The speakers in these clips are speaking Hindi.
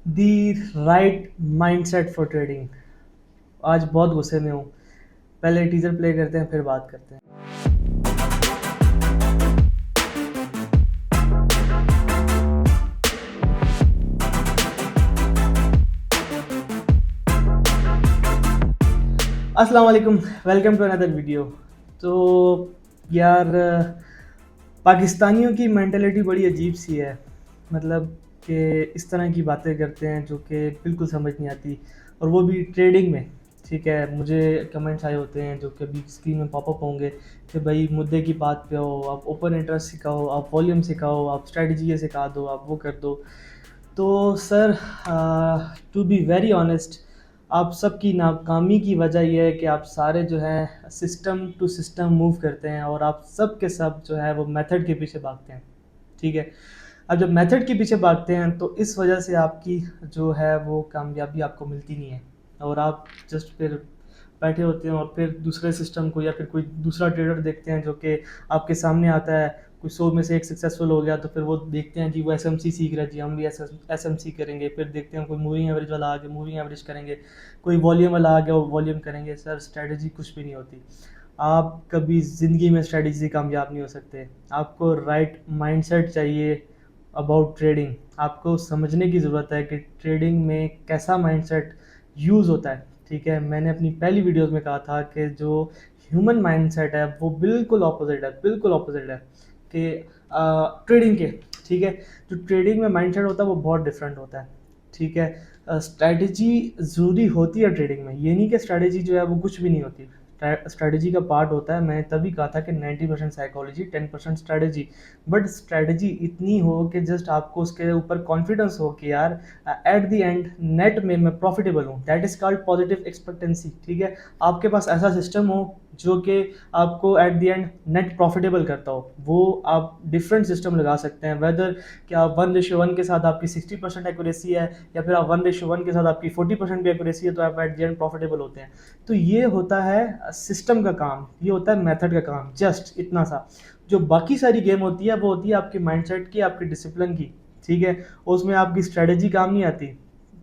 The right mindset for trading. आज बहुत गुस्से में हूँ। पहले टीजर प्ले करते हैं फिर बात करते हैं। अस्सलाम वालेकुम, वेलकम टू अनदर वीडियो। तो यार, पाकिस्तानियों की मेंटालिटी बड़ी अजीब सी है। मतलब कि इस तरह की बातें करते हैं जो कि बिल्कुल समझ नहीं आती, और वो भी ट्रेडिंग में। ठीक है, मुझे कमेंट्स आए होते हैं जो कि अभी स्क्रीन में पॉपअप होंगे कि भाई मुद्दे की बात पे हो, आप ओपन इंटरेस्ट सिखाओ, आप वॉल्यूम सिखाओ, आप स्ट्रेटजी ये सिखा दो, आप वो कर दो। तो sir, to be very honest, आप सबकी नाकामी की वजह यह है कि आप सारे जो है सिस्टम टू सिस्टम मूव करते हैं, और आप सब के सब जो है वो मेथड के पीछे भागते हैं। ठीक है, अब जब मेथड के पीछे भागते हैं तो इस वजह से आपकी जो है वो कामयाबी आपको मिलती नहीं है, और आप जस्ट फिर बैठे होते हैं और फिर दूसरे सिस्टम को या फिर कोई दूसरा ट्रेडर देखते हैं जो कि आपके सामने आता है। कोई 100 में से एक सक्सेसफुल हो गया तो फिर वो देखते हैं जी वो एसएमसी सीख रहा है, जी हम भी एसएमसी करेंगे। फिर देखते हैं कोई मूविंग एवरेज वाला आ गया, मूविंग एवरेज करेंगे। कोई वॉल्यूम वाला आ गया, वो वॉल्यूम करेंगे। सर, स्ट्रेटजी कुछ भी नहीं होती। आप कभी ज़िंदगी में स्ट्रेटजी से कामयाब नहीं हो सकते। आपको राइट माइंडसेट चाहिए अबाउट ट्रेडिंग। आपको समझने की ज़रूरत है कि ट्रेडिंग में कैसा माइंडसेट यूज़ होता है। ठीक है, मैंने अपनी पहली वीडियोस में कहा था कि जो ह्यूमन माइंडसेट है वो बिल्कुल ऑपोजिट है, बिल्कुल ऑपोजिट है कि ट्रेडिंग के। ठीक है, जो ट्रेडिंग में माइंडसेट होता है वो बहुत डिफरेंट होता है। ठीक है, स्ट्रैटेजी ज़रूरी होती है ट्रेडिंग में, ये नहीं कि स्ट्रैटेजी जो है वो कुछ भी नहीं होती। स्ट्रैटेजी का पार्ट होता है। मैंने तभी कहा था कि 90% साइकोलॉजी, 10% स्ट्रैटेजी। बट स्ट्रैटेजी इतनी हो कि जस्ट आपको उसके ऊपर कॉन्फिडेंस हो कि यार एट द एंड नेट में मैं प्रॉफिटेबल हूँ। That is called positive expectancy. ठीक है, आपके पास ऐसा सिस्टम हो जो कि आपको at the end net profitable करता हो। वो आप डिफरेंट सिस्टम लगा सकते हैं, वेदर कि आप 1:1 के साथ आपकी 60% एक्यूरेसी है, या फिर आप 1:1 के साथ आपकी 40% भी एक्यूरेसी है, तो आप एट द एंड प्रॉफिटेबल होते हैं। तो ये होता है सिस्टम का काम, ये होता है मेथड का काम, जस्ट इतना सा। जो बाकी सारी गेम होती है वो होती है आपके माइंडसेट की, आपके डिसिप्लिन की। ठीक है, उसमें आपकी स्ट्रेटजी काम नहीं आती।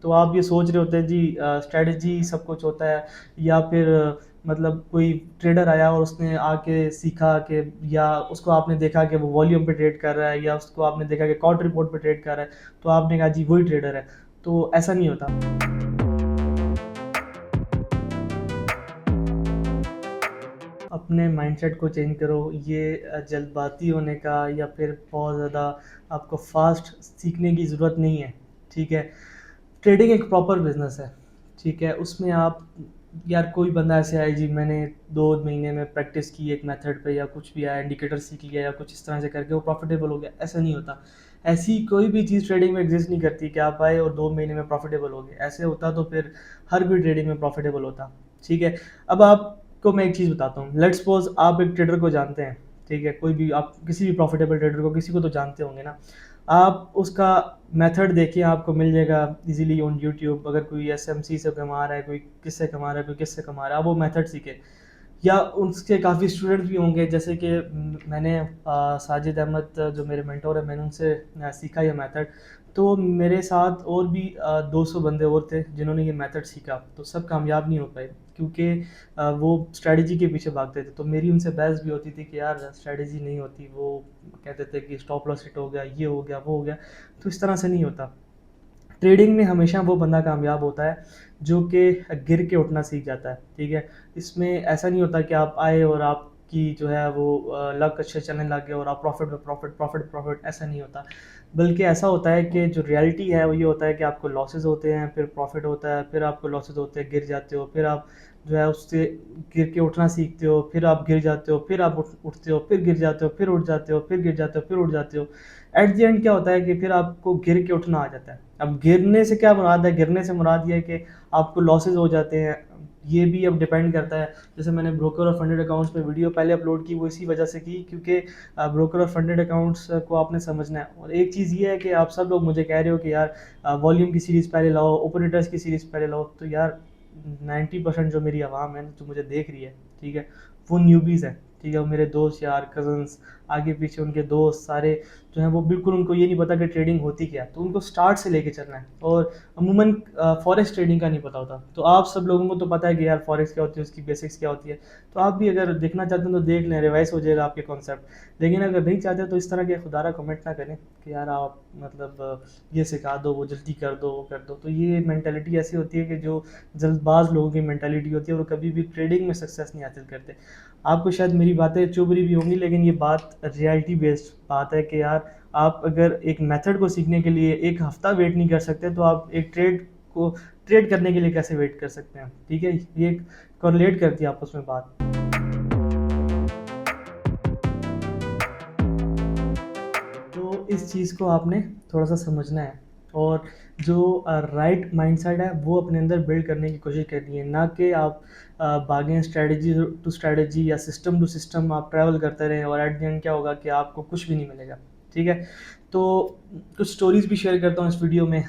तो आप ये सोच रहे होते हैं जी स्ट्रेटजी सब कुछ होता है, या फिर मतलब कोई ट्रेडर आया और उसने आके सीखा कि, या उसको आपने देखा कि वो वॉल्यूम पे ट्रेड कर रहा है, या उसको आपने देखा कि कॉर्ट रिपोर्ट पे ट्रेड कर रहा है, तो आपने कहा जी वही ट्रेडर है। तो ऐसा नहीं होता। अपने माइंडसेट को चेंज करो। ये जल्दबाजी होने का या फिर बहुत ज़्यादा आपको फास्ट सीखने की ज़रूरत नहीं है। ठीक है, ट्रेडिंग एक प्रॉपर बिजनेस है। ठीक है, उसमें आप, यार कोई बंदा ऐसे आए जी मैंने 2 महीने में प्रैक्टिस की एक मेथड पे, या कुछ भी आया इंडिकेटर सीख लिया या कुछ इस तरह से करके वो प्रॉफिटेबल हो गया, ऐसा नहीं होता। ऐसी कोई भी चीज़ ट्रेडिंग में एग्जिस्ट नहीं करती कि आप आए और 2 महीने में प्रॉफिटेबल हो गए। ऐसे होता तो फिर हर कोई ट्रेडिंग में प्रॉफिटेबल होता। ठीक है, अब आपको मैं एक चीज़ बताता हूँ। लेट्स सपोज आप एक ट्रेडर को जानते हैं। ठीक है, कोई भी, आप किसी भी प्रॉफिटेबल ट्रेडर को, किसी को तो जानते होंगे ना। आप उसका मेथड देखिए, आपको मिल जाएगा इजीली ऑन यूट्यूब। अगर कोई एसएमसी से कमा रहा है, कोई किससे कमा रहा है, कोई किससे कमा रहा है, आप वो मेथड सीखे। या उसके काफ़ी स्टूडेंट भी होंगे, जैसे कि मैंने साजिद अहमद जो मेरे मेंटोर है, मैंने उनसे सीखा ये मेथड। तो मेरे साथ और भी 200 बंदे और थे जिन्होंने ये मेथड सीखा, तो सब कामयाब नहीं हो पाए क्योंकि वो स्ट्रेटजी के पीछे भागते थे। तो मेरी उनसे बहस भी होती थी कि यार स्ट्रेटजी नहीं होती। वो कहते थे कि स्टॉप लॉस हिट हो गया, ये हो गया, वो हो गया। तो इस तरह से नहीं होता। ट्रेडिंग में हमेशा वो बंदा कामयाब होता है जो कि गिर के उठना सीख जाता है। ठीक है, इसमें ऐसा नहीं होता कि आप आए और आपकी जो है वो लक अच्छे चलने लग गया और आप प्रॉफिट में प्रॉफिट, प्रॉफिट प्रॉफिट, ऐसा नहीं होता। बल्कि ऐसा होता है कि जो रियलिटी है वो ये होता है कि आपको लॉसेस होते हैं, फिर प्रॉफिट होता है, फिर आपको लॉसेस होते हैं, गिर जाते हो, फिर आप जो है उससे गिर के उठना सीखते हो, फिर आप गिर जाते हो, फिर आप उठते हो, फिर गिर जाते हो, फिर उठ जाते हो, फिर गिर जाते हो, फिर उठ जाते हो। एट द एंड क्या होता है कि फिर आपको गिर के उठना आ जाता है। अब गिरने से क्या मुराद है? गिरने से मुराद ये है कि आपको लॉसेस हो जाते हैं। ये भी अब डिपेंड करता है। जैसे मैंने ब्रोकर और फंडेड अकाउंट्स पे वीडियो पहले अपलोड की, वो इसी वजह से की क्योंकि ब्रोकर और फंडेड अकाउंट्स को आपने समझना है। और एक चीज़ ये है कि आप सब लोग मुझे कह रहे हो कि यार वॉल्यूम की सीरीज़ पहले लाओ, ओपन इंटरेस्ट की सीरीज़ पहले लाओ। तो यार 90% जो मेरी आवाम है जो मुझे देख रही है, ठीक है, वो न्यूबीज़ है। ठीक है, वो मेरे दोस्त यार, कज़न्स, आगे पीछे उनके दोस्त सारे जो हैं वो बिल्कुल उनको ये नहीं पता कि ट्रेडिंग होती क्या है, तो उनको स्टार्ट से लेके चलना है। और अमूमन फॉरेक्स ट्रेडिंग का नहीं पता होता, तो आप सब लोगों को तो पता है कि यार फॉरेक्स क्या होती है, उसकी बेसिक्स क्या होती है। तो आप भी अगर देखना चाहते हैं तो देख लें, रिवाइज हो जाएगा आपके कॉन्सेप्ट। लेकिन अगर नहीं चाहते तो इस तरह के खुदारा कमेंट ना करें कि यार आप मतलब ये सिखा दो, वो जल्दी कर दो, वो कर दो। तो ये मेंटालिटी ऐसी होती है कि जो जल्दबाज लोगों की मेंटालिटी होती है, वो कभी भी ट्रेडिंग में सक्सेस नहीं हासिल करते। आपको शायद मेरी बातें चुभ रही भी होंगी, लेकिन ये बात रियलिटी बेस्ड बात है कि यार आप अगर एक मेथड को सीखने के लिए एक हफ्ता वेट नहीं कर सकते, तो आप एक को ट्रेड करने के लिए कैसे वेट कर सकते हैं। ठीक है, ये कोरिलेट करती है आपस में बात। तो इस चीज़ को आपने थोड़ा सा समझना है, और जो राइट माइंडसेट है वो अपने अंदर बिल्ड करने की कोशिश करनी है, ना कि आप भागें स्ट्रेटजी टू स्ट्रेटजी या सिस्टम टू सिस्टम आप ट्रैवल करते रहें, और एट द एंड क्या होगा कि आपको कुछ भी नहीं मिलेगा। ठीक है, तो कुछ स्टोरीज भी शेयर करता हूँ इस वीडियो में,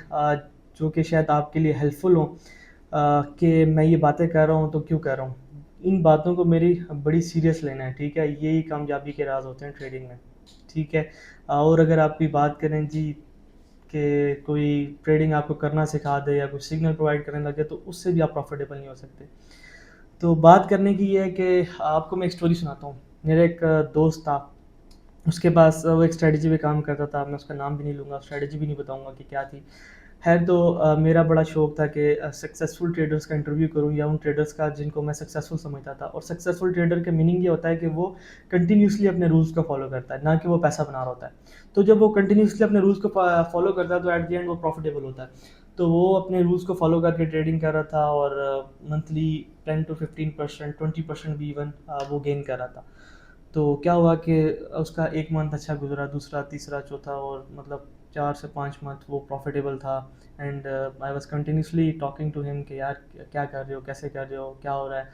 जो कि शायद आपके लिए हेल्पफुल हो, कि मैं ये बातें कर रहा हूँ तो क्यों कर रहा हूँ। इन बातों को मेरी बड़ी सीरियस लेना है। ठीक है, यही कामयाबी के राज होते हैं ट्रेडिंग में। ठीक है, और अगर आपकी बात करें जी कि कोई ट्रेडिंग आपको करना सिखा दे या कुछ सिग्नल प्रोवाइड करने लगे, तो उससे भी आप प्रॉफिटेबल नहीं हो सकते। तो बात करने की ये है कि आपको मैं एक स्टोरी सुनाता हूँ। मेरा एक दोस्त था, उसके पास वो एक स्ट्रेटजी पे काम करता था। मैं उसका नाम भी नहीं लूँगा, स्ट्रेटजी भी नहीं बताऊँगा कि क्या थी। खैर, तो मेरा बड़ा शौक था कि सक्सेसफुल ट्रेडर्स का इंटरव्यू करूँ, या उन ट्रेडर्स का जिनको मैं सक्सेसफुल समझता था। और सक्सेसफुल ट्रेडर का मीनिंग ये होता है कि वो कंटिन्यूसली अपने रूल्स को फॉलो करता है, ना कि वो पैसा बना रहा होता है। तो जब वो कंटिन्यूसली अपने रूल्स को फॉलो करता है, तो एट द एंड वो प्रॉफिटेबल होता है। तो वो अपने रूल्स को फॉलो करके ट्रेडिंग कर रहा था, और मंथली 10 to 15%, 20% भी इवन वो गेन कर रहा था। तो क्या हुआ कि उसका एक मंथ अच्छा गुजरा, दूसरा, तीसरा, चौथा, और मतलब 4 से 5 मंथ वो प्रॉफिटेबल था। And I was continuously talking to him कि यार क्या कर रहे हो, कैसे कर रहे हो, क्या हो रहा है।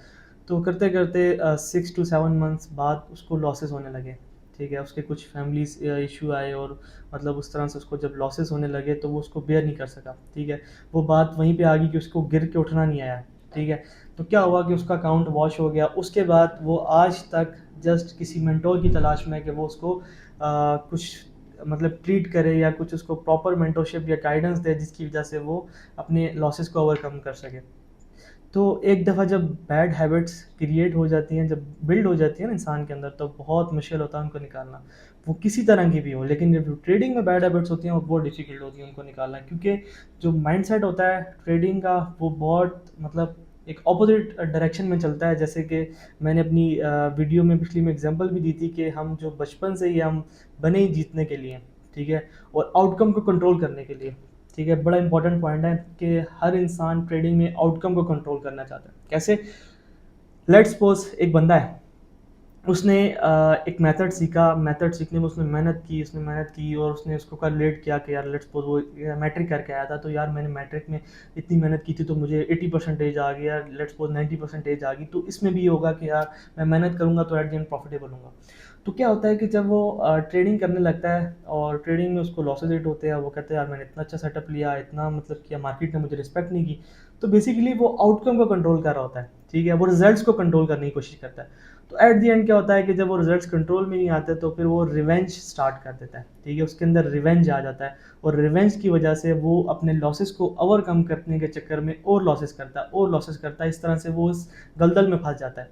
तो करते करते 6 to 7 मंथ्स बाद उसको लॉसेस होने लगे। ठीक है, उसके कुछ फैमिलीज इशू आए, और मतलब उस तरह से उसको जब लॉसेस होने लगे तो वो उसको बेयर नहीं कर सका। ठीक है, वो बात वहीं पे आ गई कि उसको गिर के उठना नहीं आया। ठीक है, तो क्या हुआ कि उसका अकाउंट वॉश हो गया। उसके बाद वो आज तक जस्ट किसी मेंटोर की तलाश में है कि वो उसको कुछ मतलब ट्रीट करे, या कुछ उसको प्रॉपर मेंटोरशिप या गाइडेंस दे, जिसकी वजह से वो अपने लॉसेस को ओवरकम कर सके। तो एक दफ़ा जब बैड हैबिट्स क्रिएट हो जाती हैं, जब बिल्ड हो जाती है ना इंसान के अंदर, तो बहुत मुश्किल होता है उनको निकालना, वो किसी तरह की भी हो। लेकिन जब ट्रेडिंग में बैड हैबिट्स होती हैं, वो बहुत डिफिकल्ट होती है उनको निकालना, क्योंकि जो माइंडसेट होता है ट्रेडिंग का, वो बहुत मतलब एक ऑपोजिट डायरेक्शन में चलता है। जैसे कि मैंने अपनी वीडियो में पिछली में एग्जांपल भी दी थी कि हम जो बचपन से ही हम बने ही जीतने के लिए। ठीक है, और आउटकम को कंट्रोल करने के लिए। ठीक है, बड़ा इंपॉर्टेंट पॉइंट है कि हर इंसान ट्रेडिंग में आउटकम को कंट्रोल करना चाहता है। कैसे? लेट्स सपोज एक बंदा है, उसने एक मेथड सीखा, मेथड सीखने में उसने मेहनत की, और उसने उसको कैलकुलेट किया कि यार लेट्स सपोज वो मैट्रिक करके आया था, तो यार मैंने मैट्रिक में इतनी मेहनत की थी तो मुझे 80% आ गई, यार लेट्स सपोज 90% आ गई। तो इसमें भी ये होगा कि यार मैं मेहनत करूंगा तो एट द एंड प्रॉफिटेबल होऊंगा। तो क्या होता है कि जब वो ट्रेडिंग करने लगता है, और ट्रेडिंग में उसको लॉसेज रेट होते हैं, वो कहते हैं यार मैंने इतना अच्छा सेटअप लिया, इतना मतलब किया, मार्केट ने मुझे रिस्पेक्ट नहीं की। तो बेसिकली वो आउटकम को कंट्रोल कर रहा होता है। ठीक है, वो रिजल्ट्स को कंट्रोल करने की कोशिश करता है। तो एट द एंड क्या होता है कि जब वो रिजल्ट्स कंट्रोल में नहीं आते, तो फिर वो रिवेंज स्टार्ट कर देता है। ठीक है, उसके अंदर रिवेंज आ जाता है, और रिवेंज की वजह से वो अपने लॉसेस को ओवरकम करने के चक्कर में और लॉसेस करता है, और लॉसेस करता है। इस तरह से वो उस दलदल में फंस जाता है।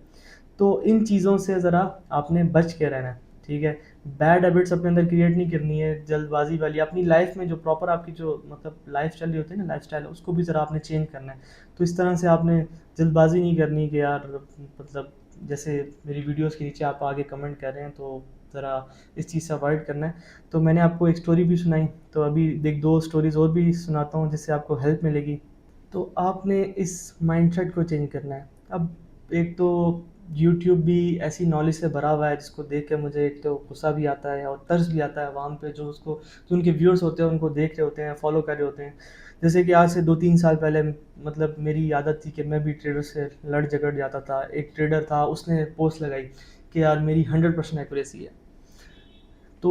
तो इन चीज़ों से ज़रा आपने बच के रहना है। ठीक है, बैड हैबिट्स अपने अंदर क्रिएट नहीं करनी है, जल्दबाजी वाली। अपनी लाइफ में जो प्रॉपर आपकी जो मतलब लाइफ चल रही होती है ना, लाइफ स्टाइल, उसको भी ज़रा आपने चेंज करना है। तो इस तरह से आपने जल्दबाजी नहीं करनी कि यार मतलब जैसे मेरी वीडियोस के नीचे आप आगे कमेंट कर रहे हैं, तो ज़रा इस चीज़ से अवॉइड करना है। तो मैंने आपको एक स्टोरी भी सुनाई, तो अभी एक दो स्टोरीज़ और भी सुनाता हूँ जिससे आपको हेल्प मिलेगी। तो आपने इस माइंडसेट को चेंज करना है। अब एक तो यूट्यूब भी ऐसी नॉलेज से भरा हुआ है जिसको देख के मुझे एक तो गुस्सा भी आता है और तरस भी आता है अवाम पे, जो उसको जो उनके व्यूअर्स होते हैं उनको देख रहे होते हैं, फॉलो कर रहे होते हैं। जैसे कि आज से 2-3 साल पहले मतलब मेरी आदत थी कि मैं भी ट्रेडर से लड़ झगड़ जाता था। एक ट्रेडर था, उसने पोस्ट लगाई कि यार मेरी 100% एक्यूरेसी है। तो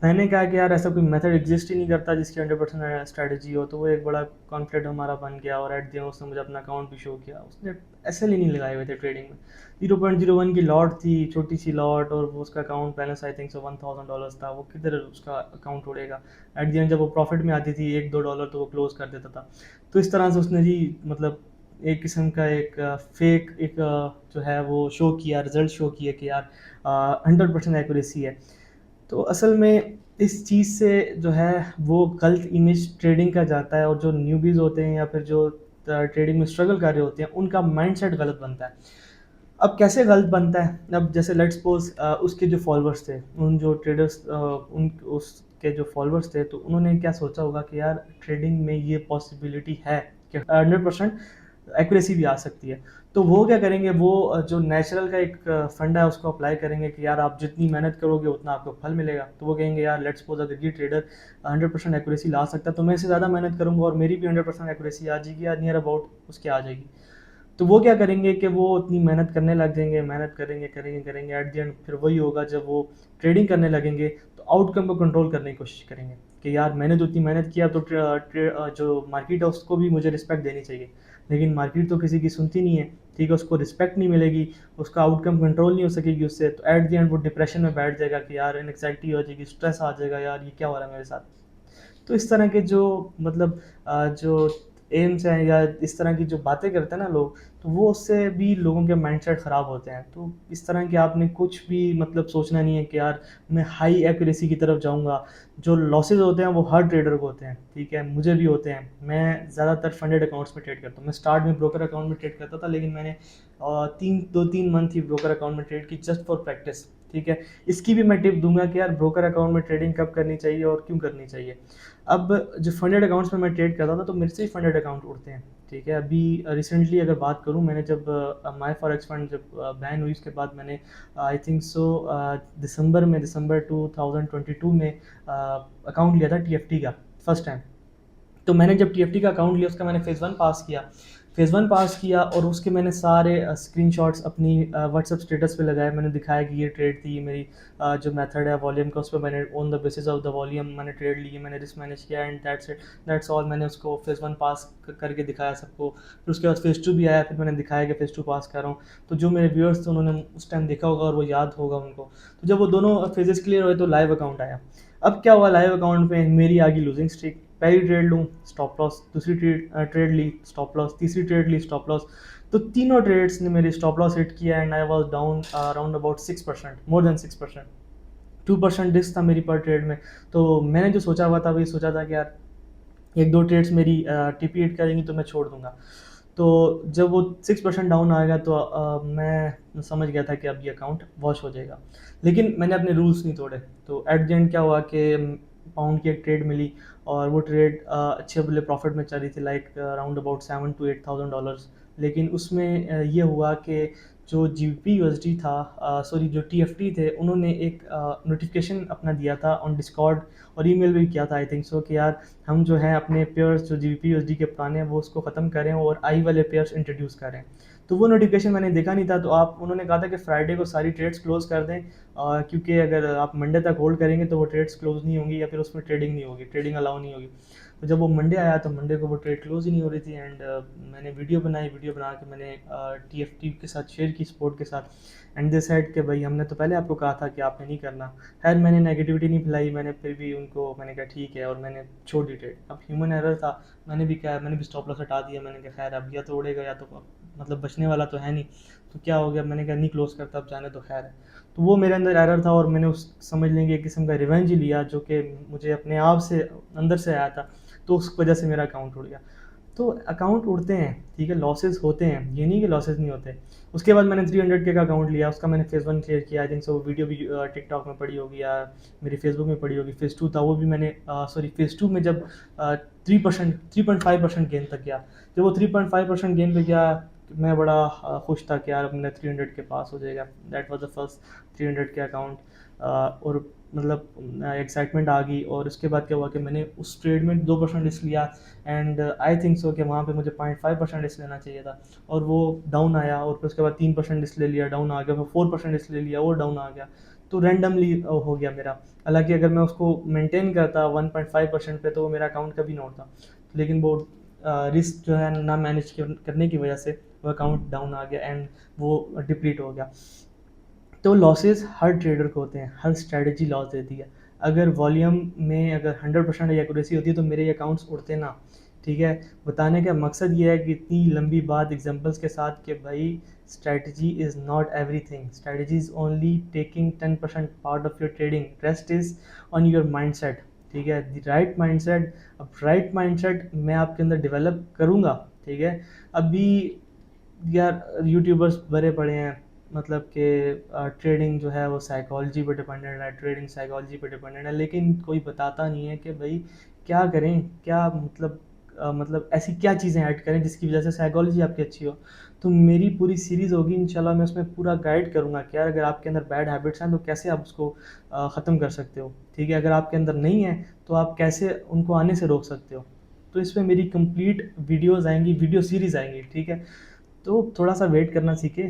मैंने कहा कि यार ऐसा कोई मेथड एग्जिस्ट ही नहीं करता जिसकी 100% स्ट्रैटेजी हो, तो वो एक बड़ा कॉन्फ्लिक्ट हमारा बन गया। और एट द एंड उसने मुझे अपना अकाउंट भी शो किया, उसने ऐसे ही नहीं लगाए हुए थे ट्रेडिंग में। 0.01 की लॉट थी, छोटी सी लॉट, और वो उसका account balance I think so $1000 था। वो किधर उसका अकाउंट उड़ेगा। एट द एंड जब वो प्रॉफिट में आती थी $1-2 तो वो क्लोज कर देता था। तो इस तरह से उसने जी मतलब एक किस्म का एक फेक एक जो है वो शो किया, रिजल्ट शो किया कि यार 100% एक्यूरेसी है। तो असल में इस चीज़ से जो है वो गलत इमेज ट्रेडिंग का जाता है, और जो न्यूबीज़ होते हैं या फिर जो ट्रेडिंग में स्ट्रगल कर रहे होते हैं उनका माइंडसेट गलत बनता है। अब कैसे गलत बनता है, अब जैसे लेट्स सपोज उसके जो फॉलोअर्स थे, उन जो ट्रेडर्स उन उसके जो फॉलोअर्स थे, तो उन्होंने क्या सोचा होगा कि यार ट्रेडिंग में ये पॉसिबिलिटी है कि 100% एक्यूरेसी भी आ सकती है। तो वो क्या करेंगे, वो जो नेचुरल का एक फंडा है उसको अप्लाई करेंगे कि यार आप जितनी मेहनत करोगे उतना आपको फल मिलेगा। तो वो कहेंगे यार लेट्स सपोज अगर ये ट्रेडर 100% एक्यूरेसी ला सकता है तो मैं इससे ज़्यादा मेहनत करूंगा और मेरी भी 100% एक्यूरेसी आ जाएगी या नियर अबाउट उसके आ जाएगी। तो वो क्या करेंगे कि वो उतनी मेहनत करने लग जाएंगे, मेहनत करेंगे करेंगे करेंगे, एट द एंड फिर वही होगा, जब वो ट्रेडिंग करने लगेंगे तो आउटकम को कंट्रोल करने की कोशिश करेंगे कि यार मैंने तो इतनी मेहनत किया, तो जो मार्केट है उसको भी मुझे रिस्पेक्ट देनी चाहिए। लेकिन मार्केट तो किसी की सुनती नहीं है, ठीक है, उसको रिस्पेक्ट नहीं मिलेगी, उसका आउटकम कंट्रोल नहीं हो सकेगी उससे, तो एट द एंड वो डिप्रेशन में बैठ जाएगा कि यार एनग्जाइटी हो जाएगी, स्ट्रेस आ जाएगा, यार ये क्या हो रहा है मेरे साथ। तो इस तरह के जो मतलब जो एम्स हैं या इस तरह की जो बातें करते हैं ना लोग, तो वो उससे भी लोगों के माइंडसेट ख़राब होते हैं। तो इस तरह के आपने कुछ भी मतलब सोचना नहीं है कि यार मैं हाई एक्यूरेसी की तरफ जाऊंगा। जो लॉसेज होते हैं वो हर ट्रेडर को होते हैं, ठीक है, मुझे भी होते हैं। मैं ज़्यादातर फंडेड अकाउंट्स में ट्रेड करता हूँ। मैं स्टार्ट में ब्रोकर अकाउंट में ट्रेड करता था, लेकिन मैंने 2-3 मंथ ही ब्रोकर अकाउंट में ट्रेड की जस्ट फॉर प्रैक्टिस, ठीक है। इसकी भी मैं टिप दूंगा कि यार ब्रोकर अकाउंट में ट्रेडिंग कब करनी चाहिए और क्यों करनी चाहिए। अब जो फंडेड अकाउंट्स में मैं ट्रेड करता था तो मेरे से ही फंडेड अकाउंट उड़ते हैं, ठीक है। अभी रिसेंटली अगर बात करूं, मैंने जब माई फॉरेक्स फंड जब बैन हुई उसके बाद मैंने आई थिंक सो दिसंबर 2022 में अकाउंट लिया था टीएफटी का फर्स्ट टाइम। तो मैंने जब टीएफटी का अकाउंट लिया उसका मैंने फेज़ 1 पास किया और उसके मैंने सारे स्क्रीनशॉट्स अपनी व्हाट्सएप स्टेटस पे लगाए। मैंने दिखाया कि ये ट्रेड थी, ये मेरी जो मेथड है वॉल्यूम का, उस पर मैंने on the basis of the volume मैंने ट्रेड ली, मैंने रिस्क मैनेज किया, and that's it, that's all. मैंने उसको फेज़ 1 पास करके दिखाया सबको। फिर उसके बाद फेज़ 2 भी आया, फिर मैंने दिखाया कि फेज़ 2 पास कर रहा हूँ। तो जो मेरे व्यूअर्स थे उन्होंने उस टाइम देखा होगा और वो याद होगा उनको। तो जब वो दोनों फेजेस क्लियर हुए तो लाइव अकाउंट आया। अब क्या हुआ, लाइव अकाउंट पे मेरी आ गई लूजिंग स्ट्रीक। पहली ट्रेड लूँ स्टॉप लॉस, दूसरी ट्रेड ली स्टॉप लॉस, तीसरी ट्रेड ली स्टॉप लॉस। तो तीनों ट्रेड्स ने मेरी स्टॉप लॉस हिट किया and I was down around about 6%, more than 6%। 2% risk था मेरी पर ट्रेड में। तो मैंने जो सोचा हुआ था वही सोचा था कि यार एक दो ट्रेड्स मेरी टीपी हिट करेंगी तो मैं छोड़ दूंगा। तो जब वो 6% डाउन आएगा तो मैं समझ गया था कि अब ये अकाउंट वॉश हो जाएगा। लेकिन मैंने अपने रूल्स नहीं तोड़े। तो एट द एंड क्या हुआ कि पाउंड की एक ट्रेड मिली और वो ट्रेड अच्छे बड़े प्रॉफिट में चली थी, लाइक अराउंड अबाउट $7,000 to $8,000। लेकिन उसमें ये हुआ कि जो GBP USD था, सॉरी जो TFT थे, उन्होंने एक नोटिफिकेशन अपना दिया था ऑन डिस्कॉर्ड और ईमेल भी किया था आई थिंक सो कि यार हम जो है अपने पेयर्स जो GBP USD के पुराने हैं वो उसको ख़त्म करें और आई वाले पेयर्स इंट्रोड्यूस करें। तो वो नोटिफिकेशन मैंने देखा नहीं था। तो आप उन्होंने कहा था कि फ्राइडे को सारी ट्रेड्स क्लोज कर दें, क्योंकि अगर आप मंडे तक होल्ड करेंगे तो वो ट्रेड्स क्लोज नहीं होंगी या फिर उसमें ट्रेडिंग नहीं होगी, ट्रेडिंग अलाउ नहीं होगी। तो जब वो मंडे आया तो मंडे को वो ट्रेड क्लोज ही नहीं हो रही थी। एंड मैंने वीडियो बनाई, वीडियो बना के मैंने TFT के साथ शेयर की, सपोर्ट के साथ। एंड दे सेड कि भाई हमने तो पहले आपको कहा था कि आपने नहीं करना। खैर मैंने नेगेटिविटी नहीं फैलाई, मैंने फिर भी उनको मैंने कहा ठीक है और मैंने छोड़ दी ट्रेड। अब ह्यूमन एरर था, मैंने भी क्या, मैंने भी स्टॉप लॉस हटा दिया। मैंने कहा खैर अब या तो उड़ेगा या तो मतलब बचने वाला तो है नहीं, तो क्या हो गया, मैंने कहा नहीं क्लोज करता, अब जाने तो खैर है। तो वो मेरे अंदर एरर था और मैंने उस समझ लेंगे एक किस्म का रिवेंज ही लिया जो कि मुझे अपने आप से अंदर से आया था। तो उस वजह से मेरा अकाउंट उड़ गया। तो अकाउंट उड़ते हैं, ठीक है, लॉसेस होते हैं, ये नहीं कि लॉसेस नहीं होते। उसके बाद मैंने 300K का अकाउंट लिया, उसका मैंने फेज़ 1 क्लियर किया। आई थिंक सो वीडियो भी टिकटॉक में पड़ी होगी या मेरी फेसबुक में पड़ी होगी। फेज़ 2 था वो भी मैंने सॉरी फेज़ 2 में जब 3.5% गेन तक गया, जब वो 3.5% गेन पे गया, मैं बड़ा खुश था कि यार अब मेरा 300 के पास हो जाएगा। दैट वाज द फर्स्ट 300 के अकाउंट। और मतलब एक्साइटमेंट आ गई। और उसके बाद क्या हुआ कि मैंने उस ट्रेड में 2% रिस्क लिया एंड आई थिंक सो कि वहाँ पे मुझे 0.5% रिस्क लेना चाहिए था और वो डाउन आया। और फिर उसके बाद 3% रिस्क ले लिया, डाउन आ गया, फिर 4% रिस्क ले लिया और डाउन आ गया। तो रैंडमली हो गया मेरा। हालांकि अगर मैं उसको मेंटेन करता 1.5% पे तो वो मेरा अकाउंट कभी ना होता, लेकिन वो रिस्क जो है ना मैनेज करने की वजह से वो अकाउंट डाउन आ गया एंड वो डिप्लीट हो गया। तो लॉसेस हर ट्रेडर को होते हैं, हर स्ट्रेटजी लॉस देती है। अगर वॉल्यूम में अगर 100% एक्यूरेसी होती है तो मेरे अकाउंट्स उड़ते ना। ठीक है, बताने का मकसद ये है कि इतनी लंबी बात एग्जांपल्स के साथ कि भाई strategy is not everything, strategy is only taking 10% part of your trading, rest is on your mindset. ठीक है, द राइट माइंडसेट। अब राइट माइंडसेट मैं आपके अंदर डेवलप करूँगा। ठीक है, अभी यार यूट्यूबर्स भरे पड़े हैं, मतलब कि ट्रेडिंग जो है वो साइकोलॉजी पे डिपेंडेंट है, ट्रेडिंग साइकोलॉजी पे डिपेंडेंट है, लेकिन कोई बताता नहीं है कि भाई क्या करें, क्या मतलब मतलब ऐसी क्या चीज़ें ऐड करें जिसकी वजह से साइकोलॉजी आपकी अच्छी हो। तो मेरी पूरी सीरीज़ होगी इंशाल्लाह, मैं उसमें पूरा गाइड करूँगा कि यार अगर आपके अंदर बैड हैबिट्स हैं तो कैसे आप उसको ख़त्म कर सकते हो। ठीक है, अगर आपके अंदर नहीं है तो आप कैसे उनको आने से रोक सकते हो। तो इसमें मेरी कंप्लीट वीडियोज़ आएंगी, वीडियो सीरीज़ आएंगी। ठीक है, तो थोड़ा सा वेट करना सीखे।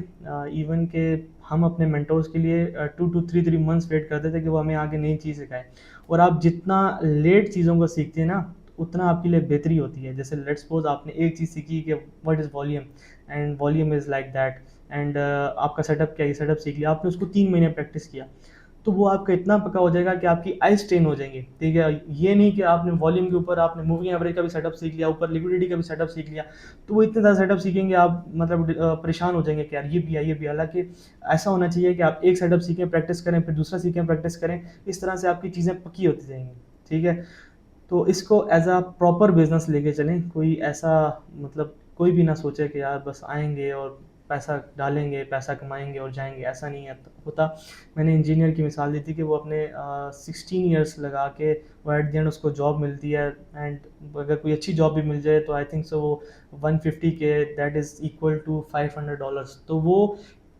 इवन के हम अपने मेंटोर्स के लिए 2 to 3 मंथ्स वेट करते थे कि वो हमें आगे नई चीज़ सिखाएं। और आप जितना लेट चीज़ों को सीखते हैं ना उतना आपके लिए बेहतरी होती है। जैसे लेट्स सपोज आपने एक चीज़ सीखी कि what is volume, and volume is like that, and आपका सेटअप क्या है, सेटअप सीख लिया आपने, उसको 3 महीने प्रैक्टिस किया, तो वो आपका इतना पक्का हो जाएगा कि आपकी आइज ट्रेन हो जाएंगी। ठीक है, ये नहीं कि आपने वॉल्यूम के ऊपर आपने मूविंग एवरेज का भी सेटअप सीख लिया, ऊपर लिक्विडिटी का भी सेटअप सीख लिया, तो वो इतने ज़्यादा सेटअप सीखेंगे आप मतलब परेशान हो जाएंगे कि यार ये भी है ये भी है। हालांकि ऐसा होना चाहिए कि आप एक सेटअप सीखें प्रैक्टिस करें, फिर दूसरा सीखें प्रैक्टिस करें, इस तरह से आपकी चीज़ें पक्की होती जाएंगी। ठीक है, तो इसको एज अ प्रॉपर बिजनेस लेके चलें। कोई ऐसा मतलब कोई भी ना सोचे कि यार बस आएंगे और पैसा डालेंगे, पैसा कमाएंगे और जाएंगे, ऐसा नहीं है होता। मैंने इंजीनियर की मिसाल दी थी कि वो अपने 16 ईयर्स लगा के वो एट द एंड उसको जॉब मिलती है, एंड अगर कोई अच्छी जॉब भी मिल जाए तो आई थिंक सो वो 150K, that is equal to $500। तो वो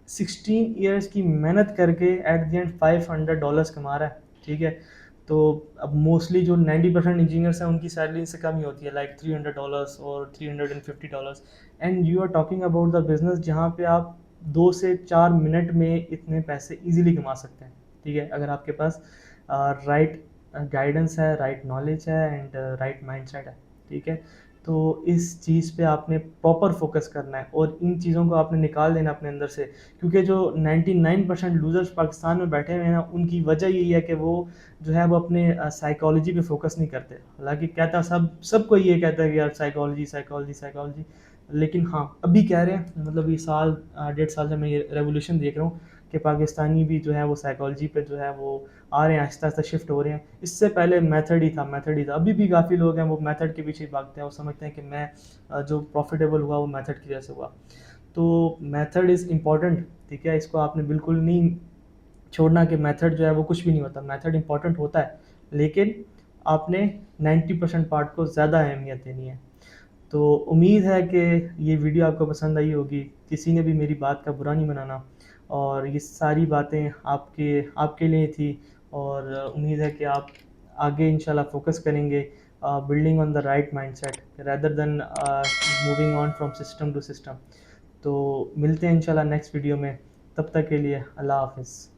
16 ईयर्स की मेहनत करके एट द एंड $500 कमा रहा है। ठीक है, तो अब मोस्टली जो 90% इंजीनियर्स हैं उनकी सैलरी से कम ही होती है, लाइक $300 और $350। And you are talking about the business जहाँ पे आप 2 से 4 मिनट में इतने पैसे इजीली कमा सकते हैं। ठीक है, अगर आपके पास राइट गाइडेंस है, राइट नॉलेज है एंड राइट माइंडसेट है। ठीक है, तो इस चीज़ पे आपने प्रॉपर फोकस करना है और इन चीज़ों को आपने निकाल देना अपने अंदर से, क्योंकि जो 99% लूजर्स पाकिस्तान में बैठे हुए हैं ना उनकी वजह यही है कि वो जो है वो अपने साइकोलॉजी पे फोकस नहीं करते। हालांकि कहता सबको ये कहता है कि यार साइकोलॉजी साइकोलॉजी साइकोलॉजी, लेकिन हाँ अभी कह रहे हैं, मतलब ये साल 1.5 साल से मैं ये रेवोल्यूशन देख रहा हूँ कि पाकिस्तानी भी जो है वो साइकोलॉजी पे जो है वो आ रहे हैं, आहिस्ता आहिस्ता शिफ्ट हो रहे हैं। इससे पहले मेथड ही था, अभी भी काफ़ी लोग हैं वो मेथड के पीछे भागते हैं, वो समझते हैं कि मैं जो प्रॉफिटेबल हुआ वो मेथड की वजह से हुआ। तो मेथड इज़ इम्पॉर्टेंट। ठीक है, इसको आपने बिल्कुल नहीं छोड़ना कि मेथड जो है वो कुछ भी नहीं होता, मेथड इंपॉर्टेंट होता है, लेकिन आपने 90% पार्ट को ज़्यादा अहमियत देनी है। तो उम्मीद है कि ये वीडियो आपको पसंद आई होगी, किसी ने भी मेरी बात का बुरा नहीं बनाना, और ये सारी बातें आपके आपके लिए थी। और उम्मीद है कि आप आगे इंशाल्लाह फोकस करेंगे building on the right mindset rather than moving on from system to system. तो मिलते हैं इंशाल्लाह नेक्स्ट वीडियो में, तब तक के लिए अल्लाह हाफिज़।